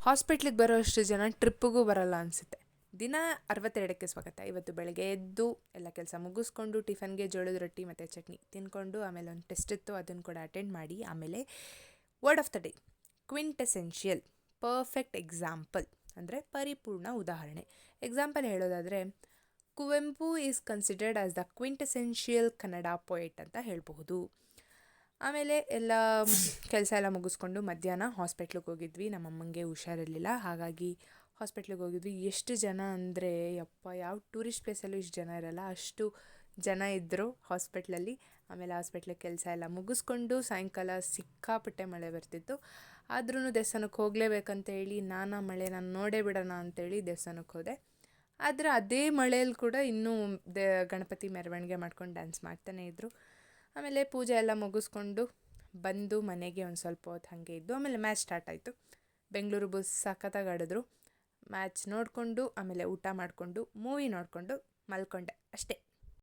ಹಾಸ್ಪಿಟ್ಲಿಗೆ ಬರೋಷ್ಟು ಜನ ಟ್ರಿಪ್ಪಿಗೂ ಬರಲ್ಲ ಅನಿಸುತ್ತೆ. ದಿನ 62ಕ್ಕೆ ಸ್ವಾಗತ. ಇವತ್ತು ಬೆಳಗ್ಗೆ ಎದ್ದು ಎಲ್ಲ ಕೆಲಸ ಮುಗಿಸ್ಕೊಂಡು ಟಿಫನ್ಗೆ ಜೋಳದ ರೊಟ್ಟಿ ಮತ್ತು ಚಟ್ನಿ ತಿಂದ್ಕೊಂಡು ಆಮೇಲೆ ಒಂದು ಟೆಸ್ಟ್ ಇತ್ತು, ಅದನ್ನು ಕೂಡ ಅಟೆಂಡ್ ಮಾಡಿ ಆಮೇಲೆ word of the day quintessential perfect example ಅಂದರೆ ಪರಿಪೂರ್ಣ ಉದಾಹರಣೆ. ಎಕ್ಸಾಂಪಲ್ ಹೇಳೋದಾದರೆ Kuvempu is considered as the quintessential Kannada poet ಅಂತ ಹೇಳಬಹುದು. ಆಮೇಲೆ ಎಲ್ಲ ಕೆಲಸ ಎಲ್ಲ ಮುಗಿಸ್ಕೊಂಡು ಮಧ್ಯಾಹ್ನ ಹಾಸ್ಪಿಟ್ಲಿಗೆ ಹೋಗಿದ್ವಿ. ನಮ್ಮಮ್ಮಂಗೆ ಹುಷಾರಿರಲಿಲ್ಲ, ಹಾಗಾಗಿ ಹಾಸ್ಪಿಟ್ಲಿಗೆ ಹೋಗಿದ್ವಿ. ಎಷ್ಟು ಜನ ಅಂದರೆ ಯಪ್ಪ, ಯಾವ ಟೂರಿಸ್ಟ್ ಪ್ಲೇಸಲ್ಲೂ ಇಷ್ಟು ಜನ ಇರಲ್ಲ, ಅಷ್ಟು ಜನ ಇದ್ದರು ಹಾಸ್ಪಿಟ್ಲಲ್ಲಿ. ಆಮೇಲೆ ಹಾಸ್ಪಿಟ್ಲಿಗೆ ಕೆಲಸ ಎಲ್ಲ ಮುಗಿಸ್ಕೊಂಡು ಸಾಯಂಕಾಲ ಸಿಕ್ಕಾಪಟ್ಟೆ ಮಳೆ ಬರ್ತಿತ್ತು. ಆದ್ರೂ ದೇವಸ್ಥಾನಕ್ಕೆ ಹೋಗಲೇಬೇಕಂತೇಳಿ ಮಳೆ ನಾನು ನೋಡೇ ಬಿಡೋಣ ಅಂತೇಳಿ ದೇವಸ್ಥಾನಕ್ಕೆ ಹೋದೆ. ಆದರೆ ಅದೇ ಮಳೆಯಲ್ಲಿ ಕೂಡ ಇನ್ನೂ ಗಣಪತಿ ಮೆರವಣಿಗೆ ಮಾಡ್ಕೊಂಡು ಡ್ಯಾನ್ಸ್ ಮಾಡ್ತಾನೇ ಇದ್ದರು. ಆಮೇಲೆ ಪೂಜೆ ಎಲ್ಲ ಮುಗಿಸ್ಕೊಂಡು ಬಂದು ಮನೆಗೆ ಒಂದು ಸ್ವಲ್ಪ ಹೊತ್ತು ಹಾಗೆ ಇದ್ದು ಆಮೇಲೆ ಮ್ಯಾಚ್ ಸ್ಟಾರ್ಟ್ ಆಯಿತು. ಬೆಂಗಳೂರು ಬುಲ್ಸ್ ಸಖತ್ತಾಗಿ ಆಡಿದ್ರು. ಮ್ಯಾಚ್ ನೋಡಿಕೊಂಡು ಆಮೇಲೆ ಊಟ ಮಾಡಿಕೊಂಡು ಮೂವಿ ನೋಡಿಕೊಂಡು ಮಲ್ಕೊಂಡೆ ಅಷ್ಟೇ.